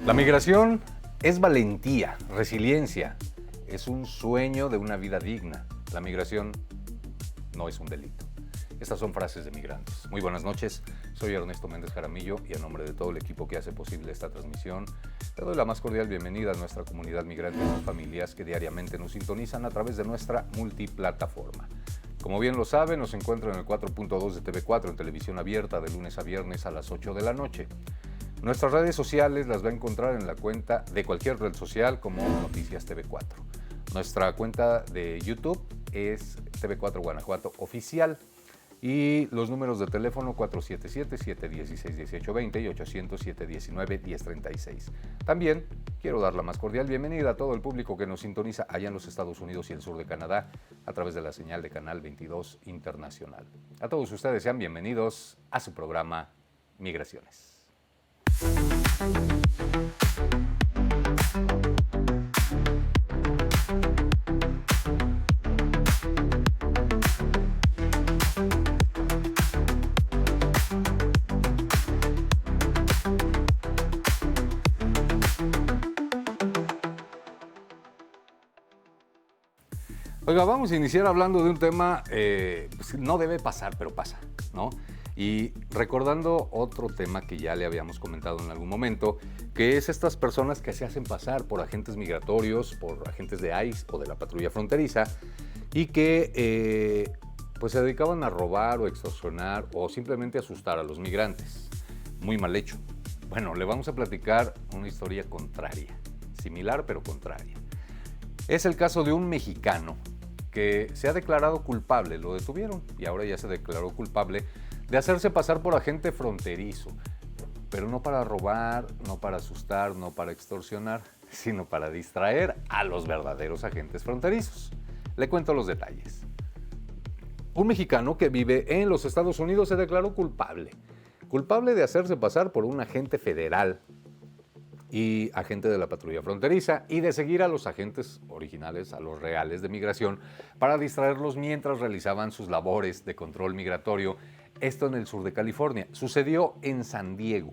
La migración es valentía, resiliencia, es un sueño de una vida digna. La migración no es un delito. Estas son frases de migrantes. Muy buenas noches, soy Ernesto Méndez Jaramillo y en nombre de todo el equipo que hace posible esta transmisión, le doy la más cordial bienvenida a nuestra comunidad migrante y sus familias que diariamente nos sintonizan a través de nuestra multiplataforma. Como bien lo saben, nos encuentran en el 4.2 de TV4 en televisión abierta de lunes a viernes a las 8 de la noche. Nuestras redes sociales las va a encontrar en la cuenta de cualquier red social como Noticias TV4. Nuestra cuenta de YouTube es TV4 Guanajuato Oficial y los números de teléfono 477-716-1820 y 800-719-1036. También quiero dar la más cordial bienvenida a todo el público que nos sintoniza allá en los Estados Unidos y el sur de Canadá a través de la señal de Canal 22 Internacional. A todos ustedes sean bienvenidos a su programa Migraciones. Oiga, vamos a iniciar hablando de un tema pues no debe pasar, pero pasa, ¿no? Y recordando otro tema que ya le habíamos comentado en algún momento, que es estas personas que se hacen pasar por agentes migratorios, por agentes de ICE o de la patrulla fronteriza, y que pues se dedicaban a robar o extorsionar o simplemente asustar a los migrantes. Muy mal hecho. Bueno, le vamos a platicar una historia contraria, similar pero contraria. Es el caso de un mexicano que se ha declarado culpable, lo detuvieron y ahora ya se declaró culpable de hacerse pasar por agente fronterizo, pero no para robar, no para asustar, no para extorsionar, sino para distraer a los verdaderos agentes fronterizos. Le cuento los detalles. Un mexicano que vive en los Estados Unidos se declaró culpable de hacerse pasar por un agente federal y agente de la patrulla fronteriza y de seguir a los agentes originales, a los reales de migración, para distraerlos mientras realizaban sus labores de control migratorio, esto en el sur de California. Sucedió en San Diego.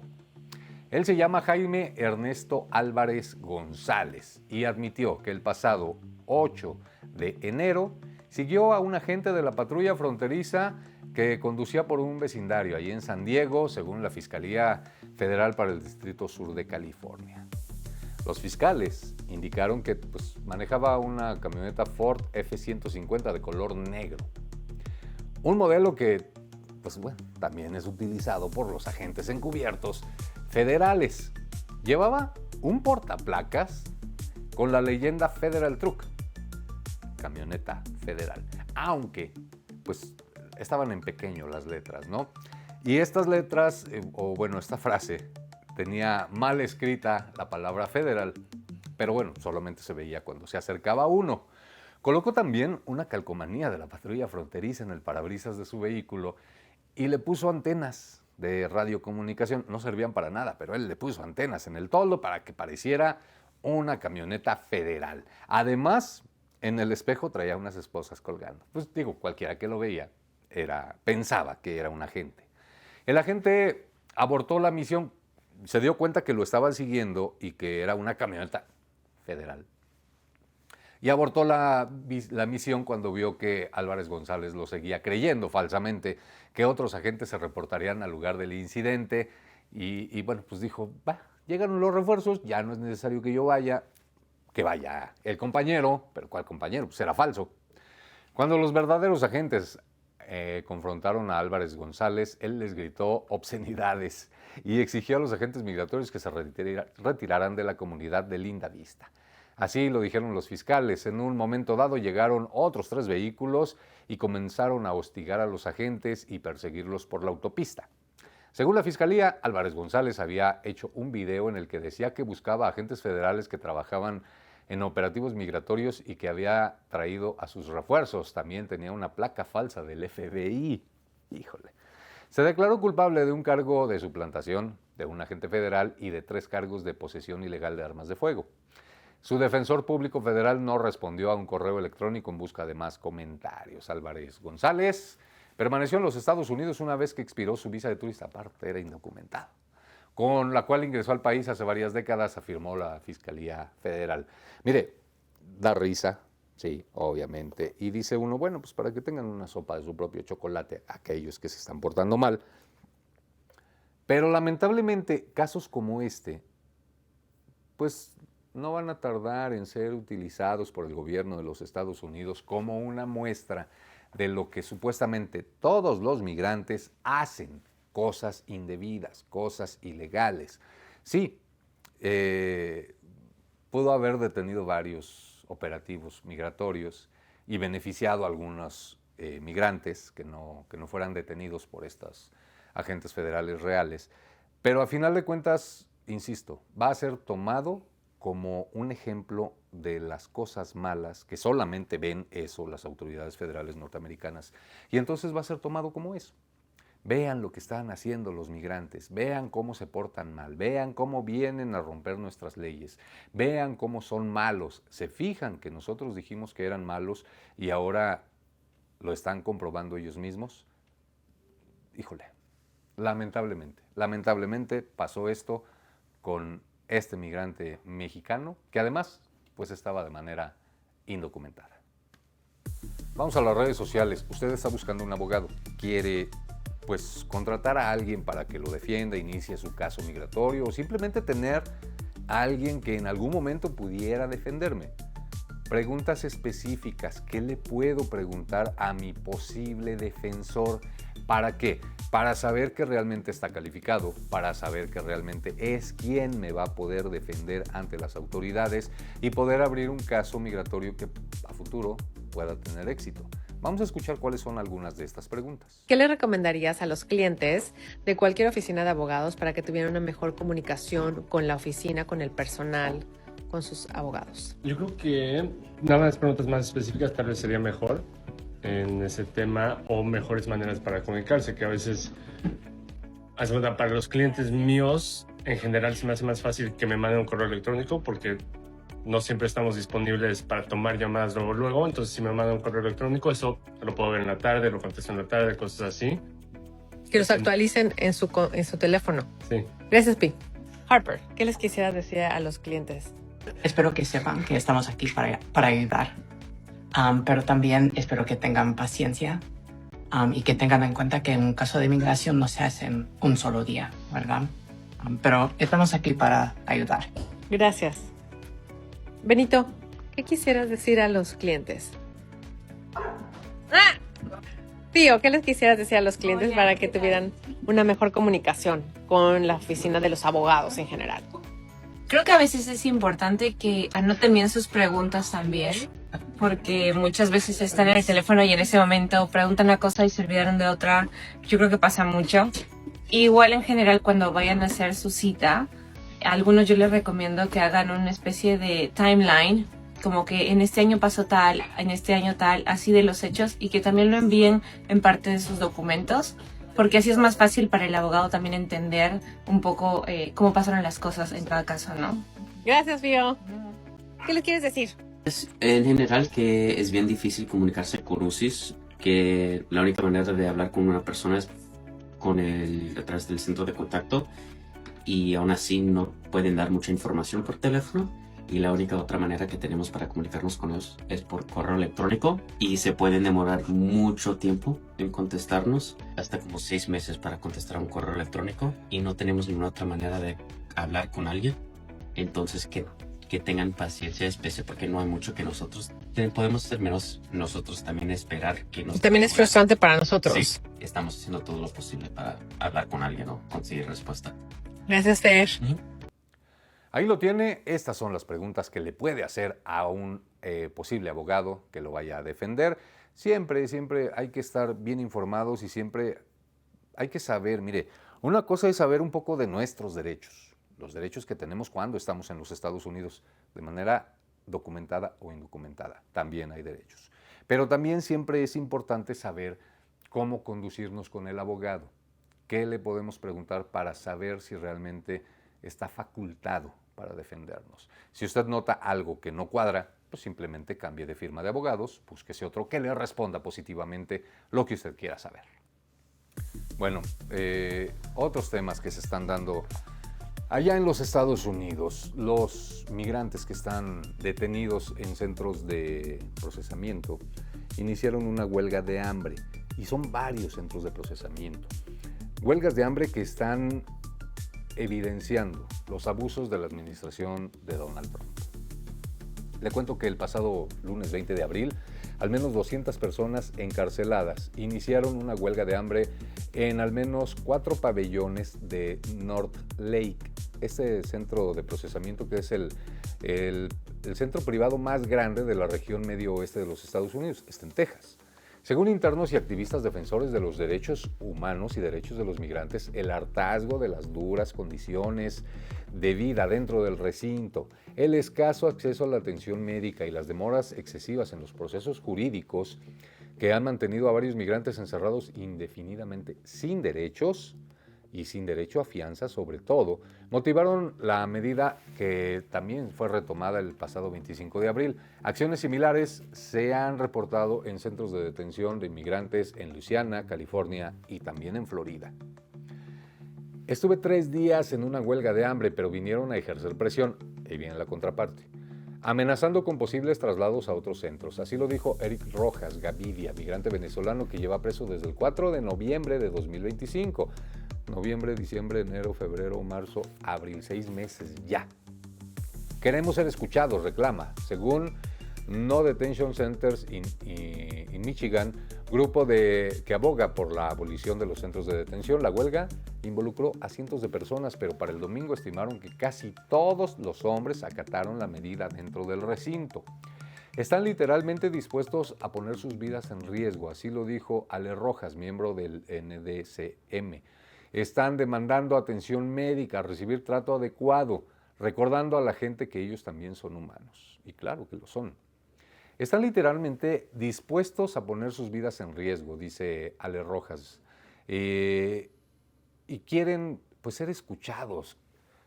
Él se llama Jaime Ernesto Álvarez González y admitió que el pasado 8 de enero siguió a un agente de la patrulla fronteriza que conducía por un vecindario allí en San Diego, según la Fiscalía Federal para el Distrito Sur de California. Los fiscales indicaron que manejaba una camioneta Ford F-150 de color negro. Un modelo que, también es utilizado por los agentes encubiertos federales. Llevaba un portaplacas con la leyenda Federal Truck, camioneta federal, aunque estaban en pequeño las letras, ¿no? Y estas letras, esta frase, tenía mal escrita la palabra federal, pero solamente se veía cuando se acercaba uno. Colocó también una calcomanía de la patrulla fronteriza en el parabrisas de su vehículo y le puso antenas de radiocomunicación. No servían para nada, pero él le puso antenas en el toldo para que pareciera una camioneta federal. Además, en el espejo traía unas esposas colgando. Cualquiera que lo veía pensaba que era un agente. El agente abortó la misión, se dio cuenta que lo estaban siguiendo y que era una camioneta federal. Y abortó la misión cuando vio que Álvarez González lo seguía, creyendo falsamente que otros agentes se reportarían al lugar del incidente. Y dijo, llegaron los refuerzos, ya no es necesario que yo vaya, que vaya el compañero. ¿Pero cuál compañero? Era falso. Cuando los verdaderos agentes confrontaron a Álvarez González, él les gritó obscenidades y exigió a los agentes migratorios que se retiraran de la comunidad de Linda Vista. Así lo dijeron los fiscales. En un momento dado llegaron otros 3 vehículos y comenzaron a hostigar a los agentes y perseguirlos por la autopista. Según la fiscalía, Álvarez González había hecho un video en el que decía que buscaba agentes federales que trabajaban en operativos migratorios y que había traído a sus refuerzos. También tenía una placa falsa del FBI. Híjole. Se declaró culpable de un cargo de suplantación de un agente federal y de 3 cargos de posesión ilegal de armas de fuego. Su defensor público federal no respondió a un correo electrónico en busca de más comentarios. Álvarez González permaneció en los Estados Unidos una vez que expiró su visa de turista, aparte era indocumentado. con la cual ingresó al país hace varias décadas, afirmó la Fiscalía Federal. Mire, da risa, sí, obviamente, y dice uno, bueno, pues para que tengan una sopa de su propio chocolate aquellos que se están portando mal. Pero lamentablemente casos como este, pues no van a tardar en ser utilizados por el gobierno de los Estados Unidos como una muestra de lo que supuestamente todos los migrantes hacen, cosas indebidas, cosas ilegales. Sí, pudo haber detenido varios operativos migratorios y beneficiado a algunos migrantes que no fueran detenidos por estas agentes federales reales, pero a final de cuentas, insisto, va a ser tomado como un ejemplo de las cosas malas que solamente ven eso las autoridades federales norteamericanas, y entonces va a ser tomado como eso. Vean lo que están haciendo los migrantes, vean cómo se portan mal, vean cómo vienen a romper nuestras leyes, vean cómo son malos. Se fijan que nosotros dijimos que eran malos y ahora lo están comprobando ellos mismos. Híjole, lamentablemente pasó esto con este migrante mexicano, que además pues estaba de manera indocumentada. Vamos a las redes sociales. Usted está buscando un abogado, quiere pues contratar a alguien para que lo defienda, inicie su caso migratorio o simplemente tener a alguien que en algún momento pudiera defenderme. Preguntas específicas, ¿qué le puedo preguntar a mi posible defensor? ¿Para qué? Para saber que realmente está calificado, para saber que realmente es quien me va a poder defender ante las autoridades y poder abrir un caso migratorio que a futuro pueda tener éxito. Vamos a escuchar cuáles son algunas de estas preguntas. ¿Qué le recomendarías a los clientes de cualquier oficina de abogados para que tuvieran una mejor comunicación con la oficina, con el personal, con sus abogados? Yo creo que nada más preguntas más específicas tal vez sería mejor en ese tema, o mejores maneras para comunicarse, que a veces, para los clientes míos, en general se me hace más fácil que me manden un correo electrónico porque no siempre estamos disponibles para tomar llamadas luego. Entonces, si me mandan un correo electrónico, eso lo puedo ver en la tarde, lo contesto en la tarde, cosas así. Que los actualicen en su teléfono. Sí. Gracias, Pi. Harper, ¿qué les quisieras decir a los clientes? Espero que sepan que estamos aquí para ayudar, pero también espero que tengan paciencia y que tengan en cuenta que en un caso de inmigración no se hace en un solo día, ¿verdad? Pero estamos aquí para ayudar. Gracias. Benito, ¿qué quisieras decir a los clientes? Pío, ¿qué les quisieras decir a los clientes para que tuvieran una mejor comunicación con la oficina de los abogados en general? Creo que a veces es importante que anoten bien sus preguntas también, porque muchas veces están en el teléfono y en ese momento preguntan una cosa y se olvidaron de otra. Yo creo que pasa mucho. Igual en general cuando vayan a hacer su cita, a algunos yo les recomiendo que hagan una especie de timeline, como que en este año pasó tal, en este año tal, así de los hechos, y que también lo envíen en parte de sus documentos, porque así es más fácil para el abogado también entender un poco cómo pasaron las cosas en cada caso, ¿no? Gracias, Pío. ¿Qué les quieres decir? En general que es bien difícil comunicarse con UCIS, que la única manera de hablar con una persona es a través del centro de contacto, y aún así no pueden dar mucha información por teléfono, y la única otra manera que tenemos para comunicarnos con ellos es por correo electrónico, y se pueden demorar mucho tiempo en contestarnos, hasta como 6 meses para contestar un correo electrónico, y no tenemos ninguna otra manera de hablar con alguien. Entonces que tengan paciencia, especie porque no hay mucho que nosotros podemos hacer, menos nosotros también esperar que nos... También es frustrante para nosotros. Sí, estamos haciendo todo lo posible para hablar con alguien o conseguir respuesta. Gracias, Fer. Ahí lo tiene. Estas son las preguntas que le puede hacer a un posible abogado que lo vaya a defender. Siempre hay que estar bien informados y siempre hay que saber, mire, una cosa es saber un poco de nuestros derechos, los derechos que tenemos cuando estamos en los Estados Unidos, de manera documentada o indocumentada. También hay derechos. Pero también siempre es importante saber cómo conducirnos con el abogado. ¿Qué le podemos preguntar para saber si realmente está facultado para defendernos? Si usted nota algo que no cuadra, pues simplemente cambie de firma de abogados, búsquese otro que le responda positivamente lo que usted quiera saber. Bueno, otros temas que se están dando Allá en los Estados Unidos, los migrantes que están detenidos en centros de procesamiento iniciaron una huelga de hambre y son varios centros de procesamiento. Huelgas de hambre que están evidenciando los abusos de la administración de Donald Trump. Le cuento que el pasado lunes 20 de abril, al menos 200 personas encarceladas iniciaron una huelga de hambre en al menos 4 pabellones de North Lake, este centro de procesamiento que es el centro privado más grande de la región medio oeste de los Estados Unidos, está en Texas. Según internos y activistas defensores de los derechos humanos y derechos de los migrantes, el hartazgo de las duras condiciones de vida dentro del recinto, el escaso acceso a la atención médica y las demoras excesivas en los procesos jurídicos que han mantenido a varios migrantes encerrados indefinidamente sin derechos y sin derecho a fianza sobre todo, motivaron la medida que también fue retomada el pasado 25 de abril. Acciones similares se han reportado en centros de detención de inmigrantes en Luisiana, California y también en Florida. Estuve 3 días en una huelga de hambre, pero vinieron a ejercer presión, y viene la contraparte, amenazando con posibles traslados a otros centros. Así lo dijo Eric Rojas Gavidia, migrante venezolano que lleva preso desde el 4 de noviembre de 2025. Noviembre, diciembre, enero, febrero, marzo, abril, 6 meses ya. Queremos ser escuchados, reclama. Según No Detention Centers in Michigan, grupo que aboga por la abolición de los centros de detención, la huelga involucró a cientos de personas, pero para el domingo estimaron que casi todos los hombres acataron la medida dentro del recinto. Están literalmente dispuestos a poner sus vidas en riesgo, así lo dijo Ale Rojas, miembro del NDCM. Están demandando atención médica, recibir trato adecuado, recordando a la gente que ellos también son humanos. Y claro que lo son. Están literalmente dispuestos a poner sus vidas en riesgo, dice Ale Rojas, y quieren pues ser escuchados.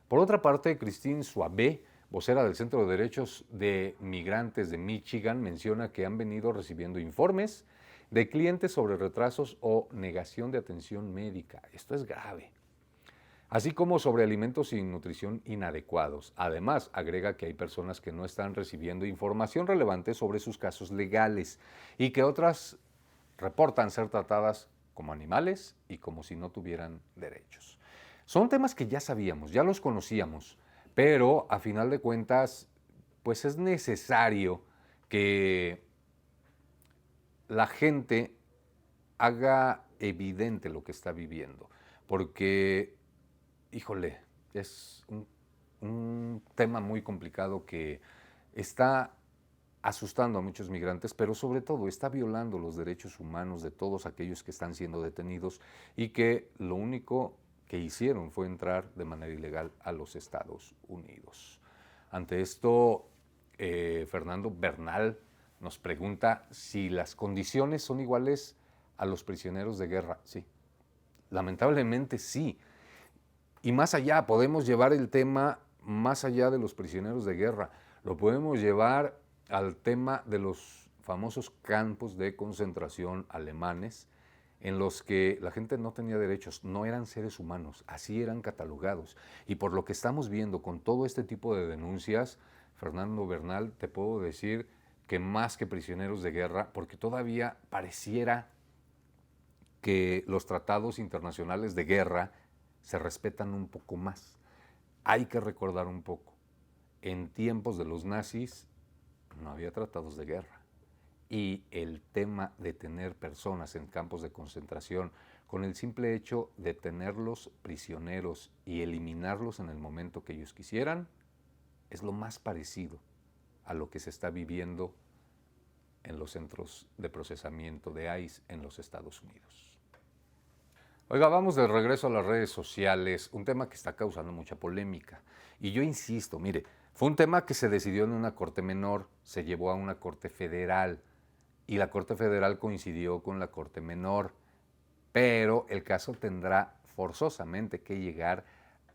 Por otra parte, Christine Suavé, vocera del Centro de Derechos de Migrantes de Michigan, menciona que han venido recibiendo informes de clientes sobre retrasos o negación de atención médica. Esto es grave. Así como sobre alimentos y nutrición inadecuados. Además, agrega que hay personas que no están recibiendo información relevante sobre sus casos legales y que otras reportan ser tratadas como animales y como si no tuvieran derechos. Son temas que ya sabíamos, ya los conocíamos, pero a final de cuentas, pues es necesario que la gente haga evidente lo que está viviendo, porque, híjole, es un tema muy complicado que está asustando a muchos migrantes, pero sobre todo está violando los derechos humanos de todos aquellos que están siendo detenidos y que lo único que hicieron fue entrar de manera ilegal a los Estados Unidos. Ante esto, Fernando Bernal nos pregunta si las condiciones son iguales a los prisioneros de guerra. Sí, lamentablemente sí. Y más allá, podemos llevar el tema más allá de los prisioneros de guerra. Lo podemos llevar al tema de los famosos campos de concentración alemanes en los que la gente no tenía derechos, no eran seres humanos, así eran catalogados. Y por lo que estamos viendo con todo este tipo de denuncias, Fernando Bernal, te puedo decir que más que prisioneros de guerra, porque todavía pareciera que los tratados internacionales de guerra se respetan un poco más. Hay que recordar un poco, en tiempos de los nazis no había tratados de guerra y el tema de tener personas en campos de concentración con el simple hecho de tenerlos prisioneros y eliminarlos en el momento que ellos quisieran, es lo más parecido a lo que se está viviendo en los centros de procesamiento de ICE en los Estados Unidos. Oiga, vamos de regreso a las redes sociales, un tema que está causando mucha polémica. Y yo insisto, mire, fue un tema que se decidió en una corte menor, se llevó a una corte federal y la corte federal coincidió con la corte menor, pero el caso tendrá forzosamente que llegar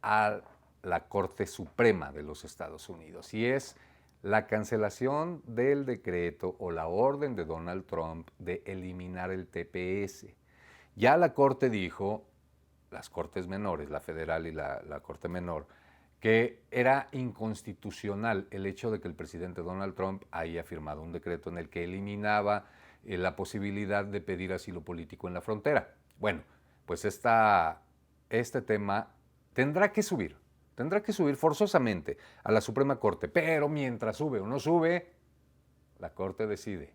a la Corte Suprema de los Estados Unidos y es la cancelación del decreto o la orden de Donald Trump de eliminar el TPS. Ya la Corte dijo, las Cortes menores, la federal y la Corte menor, que era inconstitucional el hecho de que el presidente Donald Trump haya firmado un decreto en el que eliminaba la posibilidad de pedir asilo político en la frontera. Bueno, pues este tema tendrá que subir forzosamente a la Suprema Corte, pero mientras sube o no sube, la Corte decide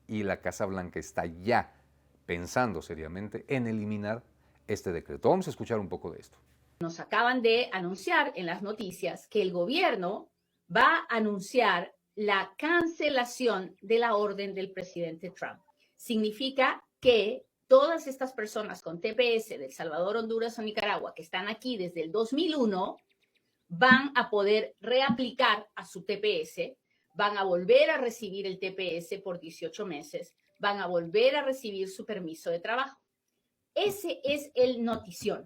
y la Casa Blanca está ya pensando seriamente en eliminar este decreto. Vamos a escuchar un poco de esto. Nos acaban de anunciar en las noticias que el gobierno va a anunciar la cancelación de la orden del presidente Trump. Significa que todas estas personas con TPS de El Salvador, Honduras o Nicaragua que están aquí desde el 2001 van a poder reaplicar a su TPS, van a volver a recibir el TPS por 18 meses, van a volver a recibir su permiso de trabajo. Ese es el notición.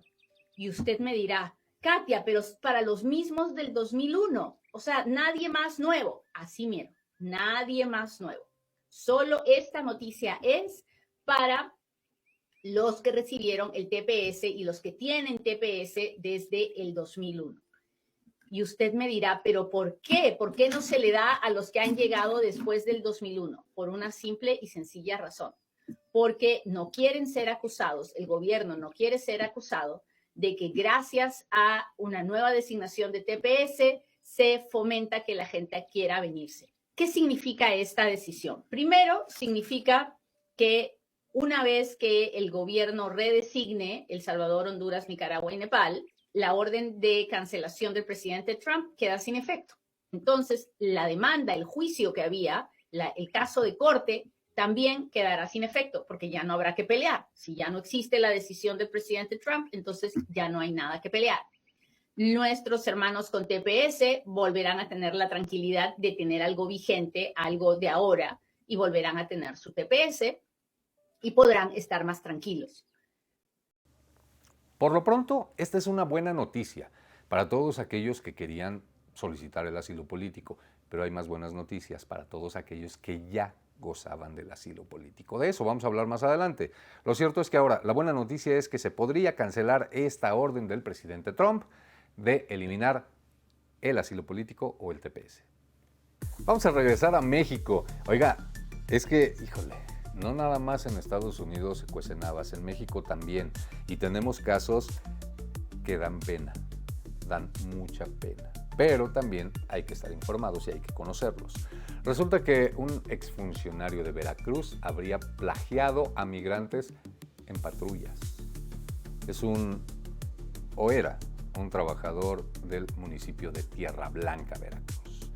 Y usted me dirá, Katia, pero para los mismos del 2001, o sea, nadie más nuevo. Así miro, nadie más nuevo. Solo esta noticia es para los que recibieron el TPS y los que tienen TPS desde el 2001. Y usted me dirá, ¿pero por qué? ¿Por qué no se le da a los que han llegado después del 2001? Por una simple y sencilla razón. Porque no quieren ser acusados, el gobierno no quiere ser acusado de que gracias a una nueva designación de TPS se fomenta que la gente quiera venirse. ¿Qué significa esta decisión? Primero, significa que una vez que el gobierno redesigne El Salvador, Honduras, Nicaragua y Nepal, la orden de cancelación del presidente Trump queda sin efecto. Entonces, la demanda, el juicio que había, el caso de corte, también quedará sin efecto, porque ya no habrá que pelear. Si ya no existe la decisión del presidente Trump, entonces ya no hay nada que pelear. Nuestros hermanos con TPS volverán a tener la tranquilidad de tener algo vigente, algo de ahora, y volverán a tener su TPS y podrán estar más tranquilos. Por lo pronto, esta es una buena noticia para todos aquellos que querían solicitar el asilo político, pero hay más buenas noticias para todos aquellos que ya gozaban del asilo político. De eso vamos a hablar más adelante. Lo cierto es que ahora la buena noticia es que se podría cancelar esta orden del presidente Trump de eliminar el asilo político o el TPS. Vamos a regresar a México. Oiga, es que, híjole, no nada más en Estados Unidos se cuecen habas, en México también. Y tenemos casos que dan pena, dan mucha pena. Pero también hay que estar informados y hay que conocerlos. Resulta que un exfuncionario de Veracruz habría plagiado a migrantes en patrullas. Era un trabajador del municipio de Tierra Blanca, Veracruz.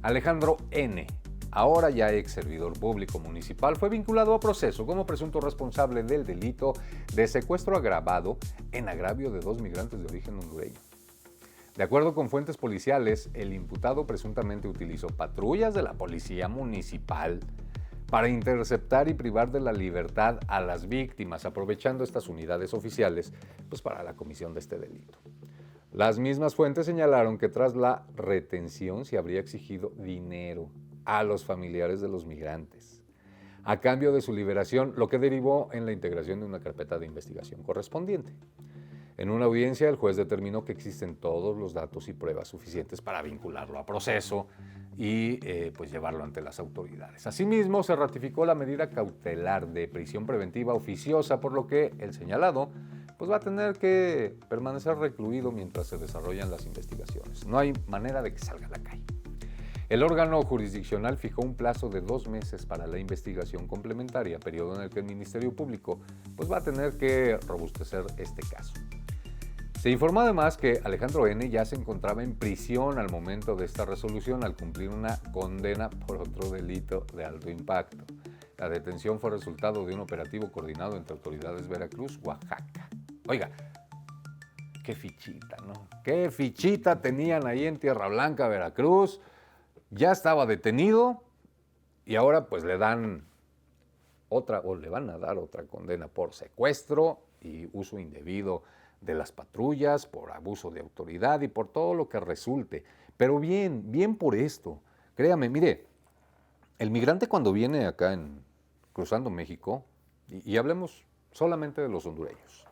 Alejandro N., ahora ya ex servidor público municipal, fue vinculado a proceso como presunto responsable del delito de secuestro agravado en agravio de 2 migrantes de origen hondureño. De acuerdo con fuentes policiales, el imputado presuntamente utilizó patrullas de la policía municipal para interceptar y privar de la libertad a las víctimas, aprovechando estas unidades oficiales para la comisión de este delito. Las mismas fuentes señalaron que tras la retención se habría exigido dinero a los familiares de los migrantes, a cambio de su liberación, lo que derivó en la integración de una carpeta de investigación correspondiente. En una audiencia, el juez determinó que existen todos los datos y pruebas suficientes para vincularlo a proceso y llevarlo ante las autoridades. Asimismo, se ratificó la medida cautelar de prisión preventiva oficiosa, por lo que el señalado va a tener que permanecer recluido mientras se desarrollan las investigaciones. No hay manera de que salga a la calle. El órgano jurisdiccional fijó un plazo de 2 meses para la investigación complementaria, periodo en el que el Ministerio Público va a tener que robustecer este caso. Se informó además que Alejandro N. ya se encontraba en prisión al momento de esta resolución al cumplir una condena por otro delito de alto impacto. La detención fue resultado de un operativo coordinado entre autoridades Veracruz, Oaxaca. Oiga, qué fichita, ¿no? Qué fichita tenían ahí en Tierra Blanca, Veracruz. Ya estaba detenido y ahora le dan le van a dar otra condena por secuestro y uso indebido de las patrullas, por abuso de autoridad y por todo lo que resulte. Pero bien por esto. Créame, mire, el migrante cuando viene acá cruzando México, y hablemos solamente de los hondureños,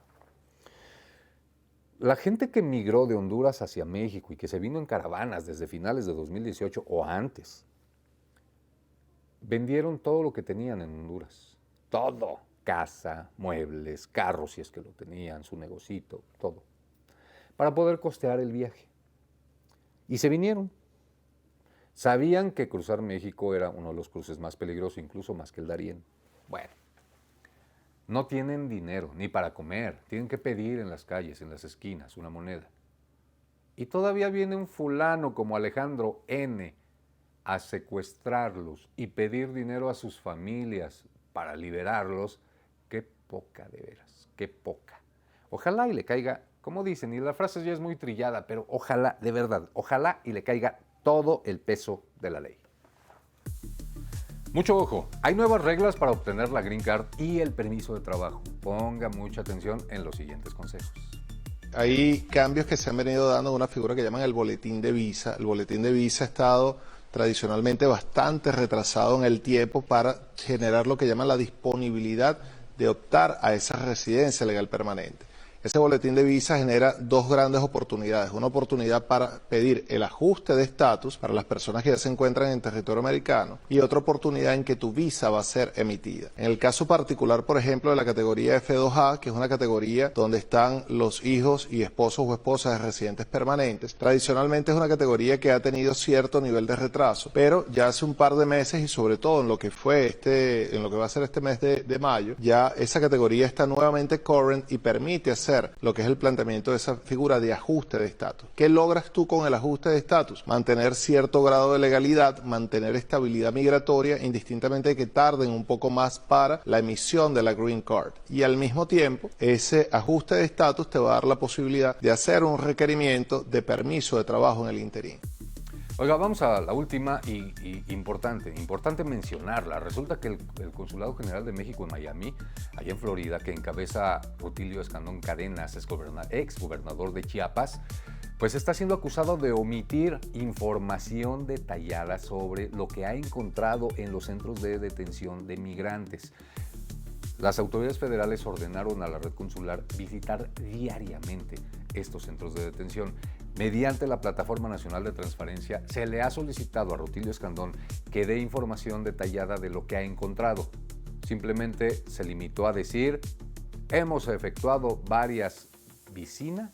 La gente que migró de Honduras hacia México y que se vino en caravanas desde finales de 2018 o antes, vendieron todo lo que tenían en Honduras. Todo. Casa, muebles, carros si es que lo tenían, su negocito, todo. Para poder costear el viaje. Y se vinieron. Sabían que cruzar México era uno de los cruces más peligrosos, incluso más que el Darién. Bueno, no tienen dinero ni para comer. Tienen que pedir en las calles, en las esquinas, una moneda. Y todavía viene un fulano como Alejandro N. a secuestrarlos y pedir dinero a sus familias para liberarlos. Qué poca, de veras, qué poca. Ojalá y le caiga, como dicen, y la frase ya es muy trillada, pero ojalá, de verdad, ojalá y le caiga todo el peso de la ley. Mucho ojo, hay nuevas reglas para obtener la Green Card y el permiso de trabajo. Ponga mucha atención en los siguientes consejos. Hay cambios que se han venido dando en una figura que llaman el boletín de visa. El boletín de visa ha estado tradicionalmente bastante retrasado en el tiempo para generar lo que llaman la disponibilidad de optar a esa residencia legal permanente. Ese boletín de visa genera dos grandes oportunidades. Una oportunidad para pedir el ajuste de estatus para las personas que ya se encuentran en territorio americano y otra oportunidad en que tu visa va a ser emitida. En el caso particular, por ejemplo, de la categoría F2A, que es una categoría donde están los hijos y esposos o esposas de residentes permanentes, tradicionalmente es una categoría que ha tenido cierto nivel de retraso, pero ya hace un par de meses y sobre todo en lo que va a ser este mes de mayo, ya esa categoría está nuevamente current y permite hacer lo que es el planteamiento de esa figura de ajuste de estatus. ¿Qué logras tú con el ajuste de estatus? Mantener cierto grado de legalidad, mantener estabilidad migratoria, indistintamente de que tarden un poco más para la emisión de la Green Card. Y al mismo tiempo, ese ajuste de estatus te va a dar la posibilidad de hacer un requerimiento de permiso de trabajo en el interín. Oiga, vamos a la última y importante mencionarla. Resulta que el Consulado General de México en Miami, allá en Florida, que encabeza Rutilio Escandón Cadenas, ex gobernador de Chiapas, pues está siendo acusado de omitir información detallada sobre lo que ha encontrado en los centros de detención de migrantes. Las autoridades federales ordenaron a la red consular visitar diariamente estos centros de detención. Mediante la Plataforma Nacional de Transparencia, se le ha solicitado a Rutilio Escandón que dé información detallada de lo que ha encontrado. Simplemente se limitó a decir, hemos efectuado varias visitas,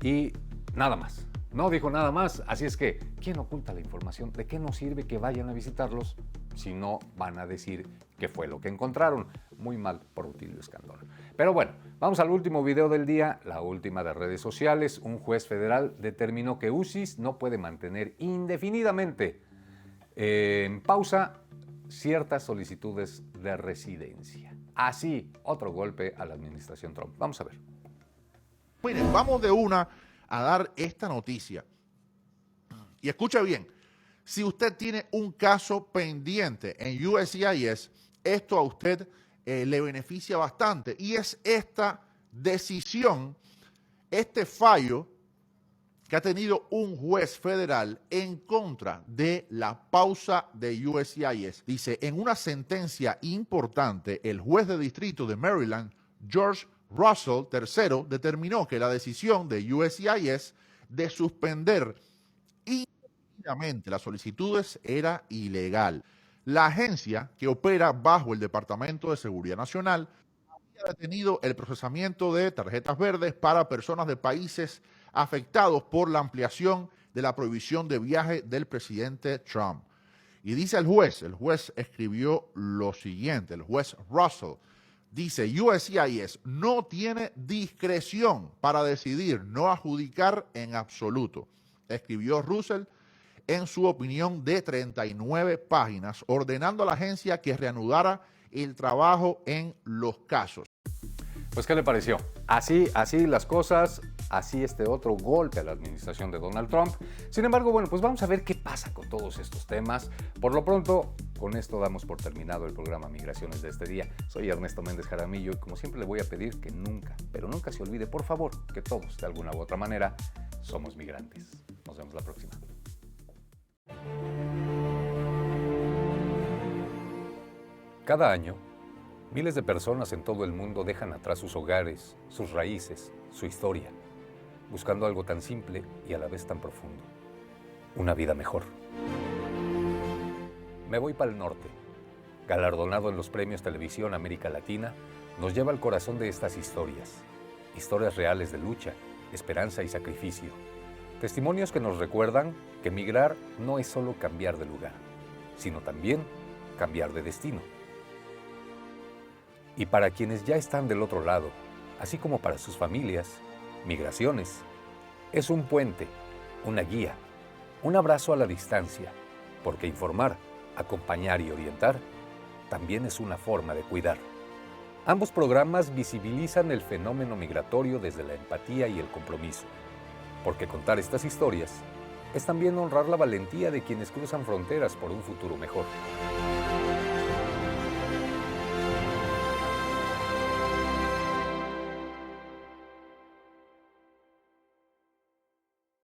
y nada más. No dijo nada más, así es que, ¿quién oculta la información? ¿De qué nos sirve que vayan a visitarlos si no van a decir qué fue lo que encontraron? Muy mal por Rutilio Escandón. Pero bueno, vamos al último video del día, la última de redes sociales. Un juez federal determinó que UCIS no puede mantener indefinidamente en pausa ciertas solicitudes de residencia. Así, otro golpe a la administración Trump. Vamos a ver. Miren, vamos de una a dar esta noticia. Y escucha bien, si usted tiene un caso pendiente en USCIS, esto a usted le beneficia bastante. Y es esta decisión, este fallo que ha tenido un juez federal en contra de la pausa de USCIS. Dice, en una sentencia importante, el juez de distrito de Maryland, George Russell III, determinó que la decisión de USCIS de suspender indefinidamente las solicitudes era ilegal. La agencia, que opera bajo el Departamento de Seguridad Nacional, había detenido el procesamiento de tarjetas verdes para personas de países afectados por la ampliación de la prohibición de viaje del presidente Trump. Y dice el juez escribió lo siguiente, el juez Russell, dice, USCIS no tiene discreción para decidir no adjudicar en absoluto. Escribió Russell en su opinión de 39 páginas, ordenando a la agencia que reanudara el trabajo en los casos. Pues, ¿qué le pareció? Así las cosas, así este otro golpe a la administración de Donald Trump. Sin embargo, bueno, pues vamos a ver qué pasa con todos estos temas. Por lo pronto, con esto damos por terminado el programa Migraciones de este día. Soy Ernesto Méndez Jaramillo y como siempre le voy a pedir que nunca, pero nunca se olvide, por favor, que todos, de alguna u otra manera, somos migrantes. Nos vemos la próxima. Cada año, Miles de personas en todo el mundo dejan atrás sus hogares, sus raíces, su historia, buscando algo tan simple y a la vez tan profundo. Una vida mejor. Me voy para el norte. Galardonado en los premios Televisión América Latina, nos lleva al corazón de estas historias. Historias reales de lucha, esperanza y sacrificio. Testimonios que nos recuerdan que migrar no es solo cambiar de lugar, sino también cambiar de destino. Y para quienes ya están del otro lado, así como para sus familias, migraciones, es un puente, una guía, un abrazo a la distancia, porque informar, acompañar y orientar también es una forma de cuidar. Ambos programas visibilizan el fenómeno migratorio desde la empatía y el compromiso, porque contar estas historias es también honrar la valentía de quienes cruzan fronteras por un futuro mejor.